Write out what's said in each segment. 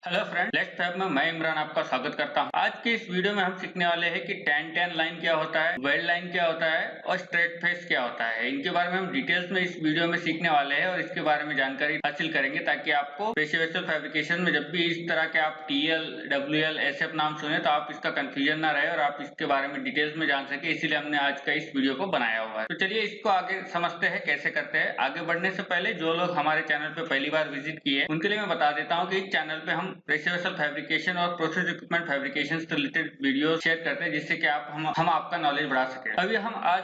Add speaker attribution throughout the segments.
Speaker 1: Hello friend, let's fab में मैं इमरान आपका स्वागत करता हूं। आज की इस वीडियो में हम सीखने वाले हैं कि टैन लाइन क्या होता है, वेल्ड लाइन क्या होता है और स्ट्रेट फेस क्या होता है। इनके बारे में हम डिटेल्स में इस वीडियो में सीखने वाले हैं और इसके बारे में जानकारी हासिल करेंगे ताकि आपको प्रेशर वेसल फैब्रिकेशन में जब भी इस तरह के आप टीएल, डब्ल्यूएल, एसएफ नाम सुने तो आप इसका कंफ्यूजन ना रहे और आप इसके बारे में डिटेल्स में जान सके, इसीलिए हमने आज का इस वीडियो को बनाया हुआ है। तो चलिए इसको आगे समझते हैं कैसे करते हैं। आगे बढ़ने से पहले जो लोग हमारे चैनल पे पहली बार विजिट किए उनके लिए मैं बता देता हूँ कि इस चैनल पे हम प्रेशर वेसल फैब्रिकेशन और प्रोसेस इक्विपमेंट फैब्रिकेशन से रिलेटेड वीडियो शेयर करते हैं जिससे कि हम आपका नॉलेज बढ़ा सके। अभी हम आज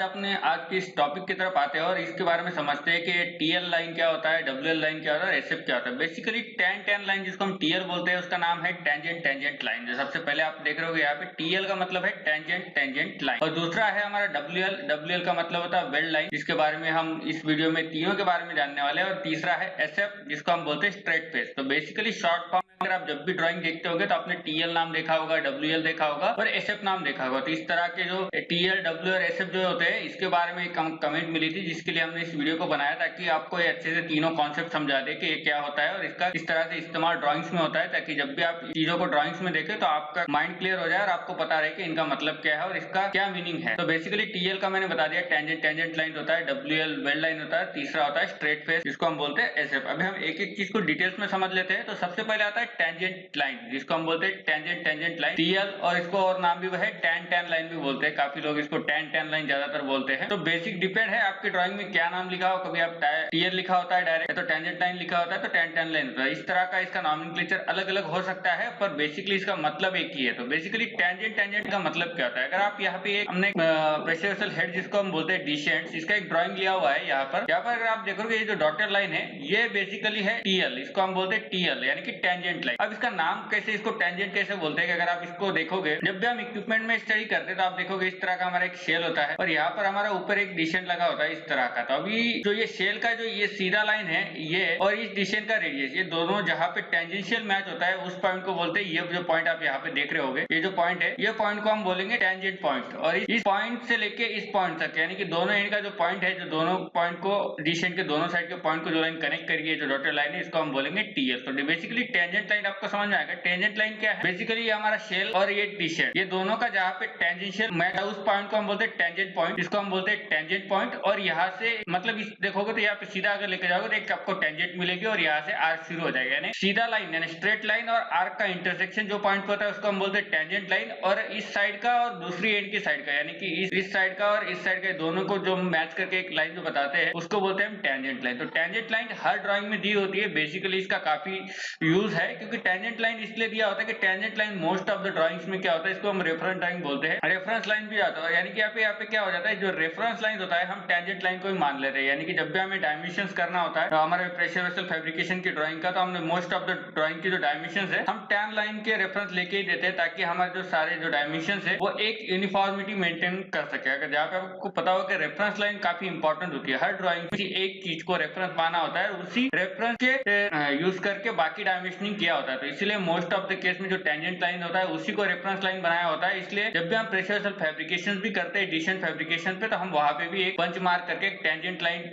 Speaker 1: की इस टॉपिक की तरफ आते हैं और इसके बारे में समझते हैं कि टीएल लाइन क्या होता है, डब्ल्यूएल लाइन क्या होता है, एसएफ क्या होता है। बेसिकली टैन लाइन जिसको हम टीएल बोलते हैं उसका नाम है टेंजेंट लाइन। जो सबसे पहले आप देख रहे हो यहाँ पे टीएल का मतलब है टेंजेंट लाइन और दूसरा है हमारा डब्ल्यूएल का मतलब होता है वेल्ड लाइन, जिसके बारे में हम इस वीडियो में तीनों के बारे में जानने वाले हैं। और तीसरा है एसएफ जिसको हम बोलते हैं स्ट्रेट फेस। तो बेसिकली शॉर्ट फॉर्म अगर आप जब भी ड्राइंग देखते होगे तो आपने टीएल नाम देखा होगा, डब्ल्यूएल देखा होगा और एसएफ नाम देखा होगा। तो इस तरह के जो टीएल, डब्ल्यू और एसएफ जो होते हैं इसके बारे में कमेंट मिली थी जिसके लिए हमने इस वीडियो को बनाया ताकि आपको ये अच्छे से तीनों कॉन्सेप्ट समझा दे कि ये क्या होता है और इसका इस तरह से इस्तेमाल ड्राइंग्स में होता है ताकि जब भी आप चीजों को ड्राइंग्स में देखें तो आपका माइंड क्लियर हो जाए और आपको पता रहे कि इनका मतलब क्या है और इसका क्या मीनिंग है। तो बेसिकली टीएल का मैंने बता दिया टेंजेंट लाइन होता है, डब्ल्यूएल वेल्ड लाइन होता है, तीसरा होता है स्ट्रेट फेस जिसको हम बोलते हैं एसएफ। अभी हम एक एक चीज को डिटेल्स में समझ लेते हैं। तो सबसे पहले आता है टेंजेंट लाइन जिसको हम बोलते हैं टेंजेंट लाइन, टीएल और इसको और नाम भी है टैन लाइन भी बोलते हैं। काफी लोग इसको टैन लाइन ज्यादातर बोलते हैं। तो बेसिक डिपेंड है आपकी ड्राइंग में क्या नाम लिखा हो। कभी आप टीएल लिखा होता है डायरेक्ट, तो टेंजेंट लाइन लिखा होता है तो टैन लाइन होता है। इस तरह का इसका नॉमेनक्लेचर अलग अलग हो सकता है पर बेसिकली इसका मतलब एक ही है। तो बेसिकली टेंजेंट का मतलब क्या होता है, अगर आप यहाँ पे एक हमने प्रेशर वेसल हेड जिसको हम बोलते हैं डिसेंट, इसका एक ड्राइंग लिया हुआ है। यहाँ पर अगर आप देखोगे ये जो डॉटेड लाइन है ये बेसिकली है टीएल, इसको हम बोलते हैं टीएल यानी कि टेंजेंट लाइन। अब इसका नाम कैसे, इसको टेंजेंट कैसे बोलते हैं कि अगर आप इसको देखोगे जब भी हम इक्विपमेंट में स्टडी करते हैं तो आप देखोगे इस तरह का हमारा एक शेल होता है और यहाँ पर हमारा ऊपर एक डिसेंट लगा होता है इस तरह का। तो अभी जो ये शेल का जो ये सीधा लाइन है ये और इस डिसेंट का रेडियस, ये दोनों जहाँ पे टेंजेंशियल मैच होता है उस पॉइंट को बोलते हैं, ये जो पॉइंट आप यहाँ पे देख रहे होगे ये जो पॉइंट है ये पॉइंट को हम बोलेंगे टेंजेंट पॉइंट। और इस पॉइंट से लेके इस पॉइंट तक यानी कि दोनों एंड का जो पॉइंट है, जो दोनों पॉइंट को डिसेंट के दोनों साइड के पॉइंट को जो लाइन कनेक्ट करिए जो डॉटेड लाइन है इसको हम बोलेंगे टीएल। तो बेसिकली टेंजेंट लाइन आपको समझ में आएगा। टेंजेंट लाइन क्या है, बेसिकली ये हमारा शेल और ये डिसेंट, ये दोनों का जहाँ पे टेंजेंशियल मैच है उस पॉइंट को हम बोलते हैं टेंजेंट पॉइंट, इसको हम बोलते हैं टेंजेंट पॉइंट। और यहाँ से मतलब इस देखोगे तो यहाँ पे सीधा अगर लेके जाओगे तो एक आपको टेंजेंट मिलेगी और यहाँ से आर्क शुरू हो जाएगा यानी सीधा लाइन यानी स्ट्रेट लाइन और आर्क का इंटरसेक्शन जो पॉइंट होता है उसको हम बोलते हैं टेंजेंट लाइन। और इस साइड का और दूसरी एंड की साइड का यानी कि इस साइड का और इस साइड के दोनों को जो मैच करके एक लाइन जो बताते हैं उसको बोलते हैं हम टेंजेंट लाइन। तो टेंजेंट लाइन हर ड्राइंग में दी होती है। बेसिकली इसका काफी यूज है क्योंकि टेंजेंट लाइन इसलिए दिया होता है कि tangent line most of the drawings में क्या होता है, इसको हम रेफरेंस लाइन बोलते हैं, रेफरेंस लाइन भी आता है। यानी कि यहाँ पे क्या हो जाता है, जो रेफरेंस लाइन होता है हम टेंजेंट लाइन को ही मान लेते हैं। यानी कि जब भी हमें डायमेंशंस करना होता है तो हमारे प्रेशर वेसल फैब्रिकेशन की ड्राइंग का, तो हमने मोस्ट ऑफ द ड्राइंग की जो डायमेंशंस है हम टैन लाइन के रेफरेंस लेके ही देते हैं ताकि हमारे जो सारे जो डायमेंशंस है वो एक यूनिफॉर्मिटी मेंटेन कर सके। अगर जहाँ पे आपको पता हो कि रेफरेंस लाइन काफी इंपॉर्टेंट होती है, हर ड्राइंग में एक चीज को रेफरेंस माना होता है, उसी रेफरेंस के यूज करके बाकी डायमेंशनिंग किया होता है। तो इसलिए मोस्ट ऑफ द केस में जो टेंजेंट लाइन होता है उसी को रेफरेंस लाइन बनाया होता है। इसलिए जब भी हम प्रेशर वेसल फैब्रिकेशन भी करते हैं डिसेंट फैब्रिकेशन पे, तो हम वहां पे भी एक पंच मार्क करके एक टेंजेंट लाइन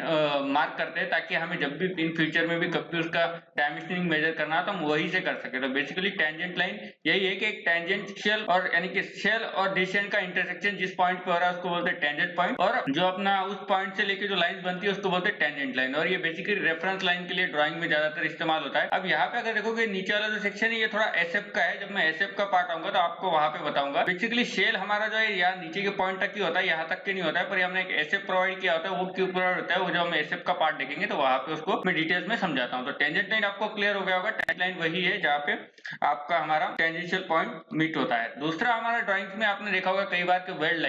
Speaker 1: मार्क करते हैं ताकि हमें जब भी इन फ्यूचर में भी कभी उसका डायमेंशनिंग मेजर करना हो तो हम वही से कर सके। तो बेसिकली टेंजेंट लाइन यही है कि एक टेंजेंशियल और यानी कि शेल और डिसेंट का इंटरसेक्शन जिस पॉइंट पे हो रहा है उसको बोलते हैं टेंजेंट पॉइंट, और जो अपना उस पॉइंट से लेके जो लाइन बनती है उसको बोलते हैं टेंजेंट लाइन। और ये बेसिकली रेफरेंस लाइन के लिए ड्राइंग में ज्यादातर इस्तेमाल होता है। अब यहाँ पे अगर देखोगे नीचे वाला जो सेक्शन है ये थोड़ा एसएफ का है। जब मैं एसएफ का पार्ट आऊंगा तो आपको वहां पे बताऊंगा। बेसिकली शेल हमारा जो है यहाँ नीचे के पॉइंट तक ही होता है, यहाँ तक के नहीं होता है, पर हमने एक एसएफ प्रोवाइड किया होता है। वो क्यों प्रोवाइड होता है, वो जो हम एसएफ का पार्ट देखेंगे तो वहां पे उसको मैं डिटेल्स में समझाता हूँ। तो टेंजेंट लाइन आपको क्लियर हो गया होगा। टेंजेंट लाइन वही है जहाँ पे आपका हमारा टेंजेंशियल पॉइंट मीट होता है। दूसरा हमारा ड्राइंग्स में आपने देखा होगा कई बार कि वेल्ड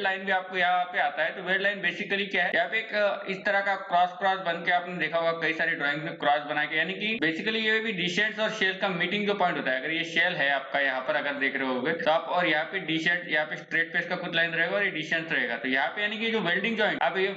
Speaker 1: लाइन भी आपको यहाँ पे आता है। तो वेल्ड लाइन बेसिकली क्या है, यहाँ पे एक इस तरह का क्रॉस बन के आपने देखा होगा कई सारी ड्राइंग में क्रॉस बना के, यानी कि बेसिकली ये भी डिसेंट्स और शेल का मीटिंग जो पॉइंट होता है। अगर ये शेल है आपका यहाँ पर अगर देख रहे होगे तो आप, और यहाँ पे डिसेंट, यहाँ पे स्ट्रेट फेस का खुद लाइन रहेगा और ये डिसेंट रहेगा। तो यहाँ पे यानी कि जो वेल्डिंग जॉइंट, अब ये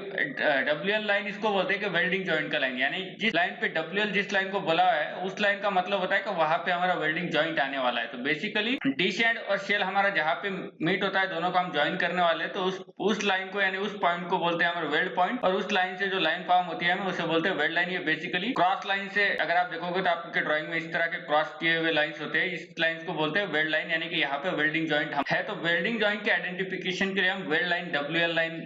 Speaker 1: डब्ल्यूएल लाइन इसको बोलते हैं कि वेल्डिंग जॉइंट का लाइन, यानी जिस लाइन पे डब्ल्यूएल जिस लाइन को बोला है उस लाइन का मतलब होता है कि वहां पे हमारा वेल्डिंग जॉइंट आने वाला है। तो बेसिकली डिसेंट और शेल हमारा जहाँ पे मीट होता है दोनों को हम ज्वाइन करने वाले हैं, तो उस उस लाइन को यानी उस पॉइंट को बोलते हैं हमारे वेल्ड पॉइंट, और उस लाइन से जो लाइन फॉर्म होती है उसे बोलते हैं वेल्ड लाइन। ये बेसिकली क्रॉस लाइन से अगर आप देखोगे तो आपके ड्राइंग में इस तरह के क्रॉस किए हुए लाइंस होते हैं, इस लाइंस को बोलते हैं वेल्ड लाइन, यानी कि यहाँ पे वेल्डिंग जॉइंट है। तो वेल्डिंग जॉइंट के आइडेंटिफिकेशन के लिए हम weld line WL line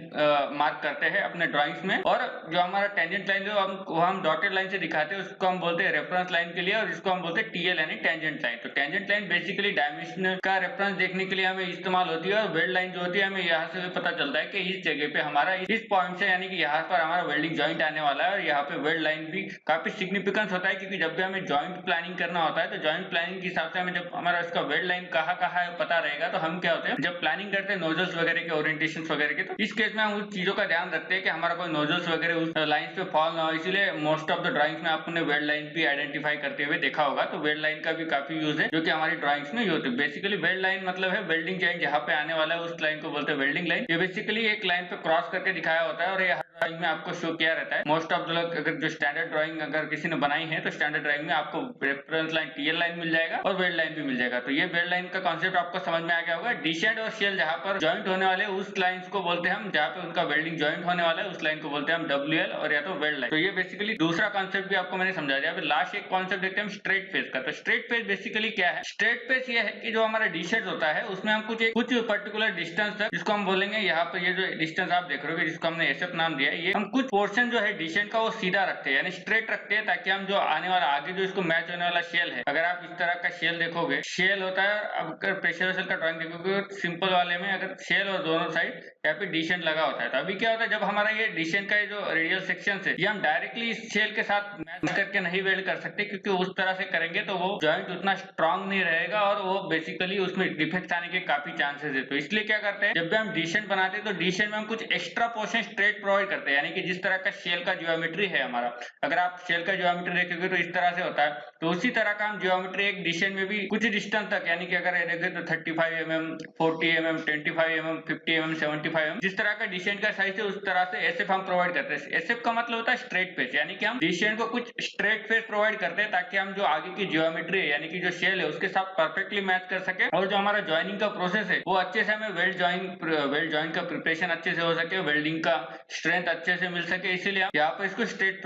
Speaker 1: mark करते हैं अपने ड्राइंग्स में, और जो हमारा टेंजेंट लाइन जो हम डॉटेड लाइन से दिखाते हैं उसको हम बोलते हैं रेफरेंस लाइन के लिए, और इसको हम बोलते हैं TL यानी टेंजेंट लाइन। तो टेंजेंट लाइन बेसिकली डायमेंशन का रेफरेंस देखने के लिए हमें इस्तेमाल होती है, और वेल्ड लाइन जो होती है हमें यहाँ से भी पता चलता है कि इस जगह पे हमारा इस पॉइंट से यानी कि यहाँ पर हमारा वेल्डिंग जॉइंट आने वाला है। और यहाँ पे वेल्ड लाइन भी काफी सिग्निफिकेंस होता है, क्योंकि जब भी हमें जॉइंट प्लानिंग करना होता है तो जॉइंट प्लानिंग के हिसाब से हमें जब हमारा इसका वेल्ड लाइन कहाँ कहाँ है पता रहेगा, तो हम क्या होते हैं जब प्लानिंग करते हैं नोजल्स वगैरह के ओरिएंटेशन वगैरह के, तो इस केस में हम उस चीजों का ध्यान रखते हैं कि हमारा कोई नोजल्स वगैरह उस लाइन पे फॉल ना हो। इसलिए मोस्ट ऑफ द ड्राइंग्स में आपने वेल्ड लाइन भी आइडेंटिफाई करते हुए देखा होगा। तो वेल्ड लाइन का भी काफी यूज है जो कि हमारी ड्राइंग्स में यूज होती है। बेसिकली वेल्ड लाइन मतलब है वेल्डिंग जॉइंट जहाँ पे आने वाला है उस लाइन को बोलते हैं वेल्डिंग लाइन। ये बेसिकली एक लाइन पे क्रॉस करके दिखाया होता है, और ये ड्राइंग में आपको शो किया रहता है। मोस्ट ऑफ द लोग अगर जो स्टैंडर्ड ड्राइंग अगर किसी ने बनाई है तो स्टैंडर्ड ड्राइंग में आपको रेफरेंस लाइन TL लाइन मिल जाएगा और वेल्ड लाइन भी मिल जाएगा। तो ये वेल्ड लाइन का कॉन्सेप्ट आपको समझ में आ गया होगा। डिशेड और शेल जहाँ पर जॉइंट होने वाले उस लाइंस को बोलते हैं हम, जहाँ पे उनका वेल्डिंग जॉइंट होने वाला है उस लाइन को बोलते हैं हम WL और या तो वेल्ड लाइन। तो ये बेसिकली दूसरा कॉन्सेप्ट भी आपको मैंने समझा दिया। अभी लास्ट एक कॉन्सेप्ट देखते हैं हम स्ट्रेट फेस का। तो स्ट्रेट फेस बेसिकली क्या है? स्ट्रेट फेस ये है कि जो हमारा डिशेड होता है उसमें हम कुछ पर्टिकुलर डिस्टेंस तक, जिसको हम बोलेंगे यहाँ पर ये जो डिस्टेंस आप देख रहे हो जिसको हमने SF नाम दिया है, ये हम कुछ पोर्शन जो है डिशेड का वो सीधा रखते हैं यानी स्ट्रेट रखते हैं, ताकि हम जो आने वाला आगे जो इसको मैच होने वाला शेल है, अगर आप इस तरह का शेल देखोगे, शेल होता है, अगर प्रेशर वेसल का ड्राइंग देखोगे सिंपल वाले में अगर शेल और दोनों साइड यहाँ पे डिशेड लगा होता है, तो अभी क्या होता है जब हमारा ये डिशेड का जो रेडियल सेक्शन है ये हम डायरेक्टली इस शेल के साथ मैच करके नहीं वेल्ड कर सकते, क्योंकि उस तरह से करेंगे तो वो जॉइंट उतना स्ट्रांग नहीं रहेगा और वो बेसिकली उसमें डिफेक्ट आने के काफी चांसेस है। तो इसलिए क्या करते हैं जब भी हम डिशेड बनाते हैं तो डिशेड में हम कुछ एक्स्ट्रा पोर्शन स्ट्रेट प्रोवाइड करते हैं, यानी कि जिस तरह का शेल का ज्योमेट्री है हमारा, अगर आप शेल का ज्योमेट्री देखेंगे तो इस तरह से होता है, तो उसी तरह का हम ज्योमेट्री एक डिशेड में भी कुछ डिस्टेंस तक, यानी कि अगर देखें तो 35 mm, 40 mm, 25 mm, 50 mm, 75 mm, जिस तरह का डिशेड का साइज है उस तरह से SF हम प्रोवाइड करते हैं। SF का मतलब होता है स्ट्रेट फेस, यानी कि हम डिशेड को कुछ स्ट्रेट फेस प्रोवाइड करते हैं ताकि हम जो आगे की ज्योमेट्री है यानी कि जो शेल है उसके साथ परफेक्टली मैच कर सके, और जो हमारा ज्वाइनिंग का प्रोसेस है वो अच्छे से हमें वेल्ड जॉइंट का प्रिपरेशन अच्छे से हो सके, वेल्डिंग का स्ट्रेंथ अच्छे से मिल सके। इसीलिए यहाँ पर इसको स्ट्रेट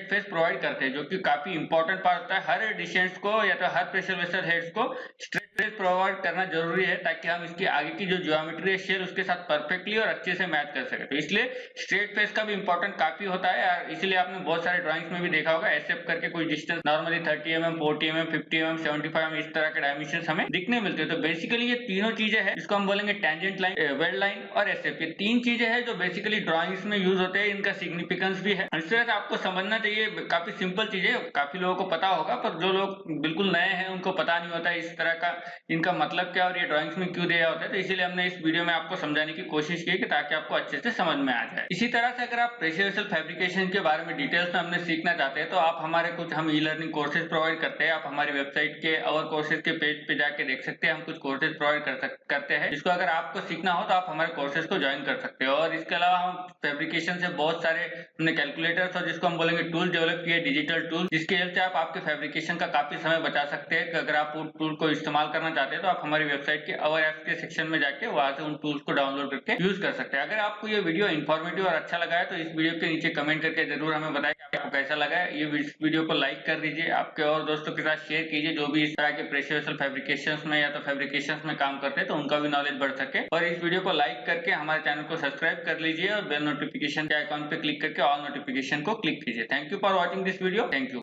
Speaker 1: फेस प्रोवाइड करते हैं, जो कि काफी इंपॉर्टेंट पार्ट होता है। हर डिशेंस को या तो हर प्रेशर वेसल हेड्स को स्ट्रेट फेस प्रोवाइड करना जरूरी है, ताकि हम इसकी आगे की जो ज्योमेट्री है शेल उसके साथ परफेक्टली और अच्छे से मैच कर सके। तो इसलिए स्ट्रेट फेस का भी इंपॉर्टेंट काफी होता है, इसलिए आपने बहुत सारे ड्राइंग्स में भी देखा होगा SF करके कोई distance normally 30 mm, 40 mm, 50 mm, 75 mm इस तरह के डायमेंशन हमें दिखने मिलते हैं। तो बेसिकली ये तीनों चीजें हैं जिसको हम बोलेंगे टेंजेंट लाइन, वेल्ड लाइन और SF। ये तीन चीजें हैं जो बेसिकली ड्राइंग्स में यूज होते हैं, इनका सिग्निफिकेंस भी है। इस तरह से आपको समझना चाहिए, काफी सिंपल चीजें, काफी लोगों को पता होगा, पर जो लोग बिल्कुल नए हैं उनको पता नहीं होता है इस तरह का इनका मतलब क्या और ये ड्राइंग्स में क्यों दिया होता है। तो इसीलिए हमने इस वीडियो में आपको समझाने की कोशिश की ताकि आपको अच्छे से समझ में आ जाए। इसी तरह से अगर आप प्रेशर वेसल फैब्रिकेशन के बारे में डिटेल्स में हमने सीखना चाहते हैं तो आप हमारे कुछ हम ई-लर्निंग कोर्सेज प्रोवाइड करते हैं। आप हमारी वेबसाइट के और कोर्सेज के पेज पे जाके देख सकते हैं, हम कुछ कोर्सेज प्रोवाइड करते हैं जिसको अगर आपको सीखना हो तो आप हमारे कोर्सेज को ज्वाइन कर सकते हो। और इसके अलावा हम फैब्रिकेशन से बहुत सारे हमने कैलकुलेटर्स और जिसको हम बोलेंगे टूल डेवलप किए, डिजिटल टूल, जिसकी हेल्प से आप आपके फैब्रिकेशन का काफी समय बचा सकते हैं। अगर आप उन टूल को इस्तेमाल करना चाहते हैं तो आप हमारी वेबसाइट के और ऐप्स के सेक्शन में जाके वहां से उन टूल्स को डाउनलोड करके यूज कर सकते हैं। अगर आपको ये वीडियो इन्फॉर्मेटिव और अच्छा लगा है तो इस वीडियो के नीचे कमेंट करके जरूर हमें बताएं कि आपको कैसा लगा है। ये वीडियो को लाइक कर दीजिए, आपके और दोस्तों के साथ शेयर कीजिए जो भी इस तरह के प्रेशर वेसल फैब्रिकेशंस में या तो फैब्रिकेशंस में काम करते हैं, तो उनका भी नॉलेज बढ़ सके। और इस वीडियो को लाइक करके हमारे चैनल को सब्सक्राइब कर लीजिए और बेल नोटिफिकेशन के आइकॉन पे क्लिक करके ऑल नोटिफिकेशन को क्लिक कीजिए। Thank you for watching this video. Thank you.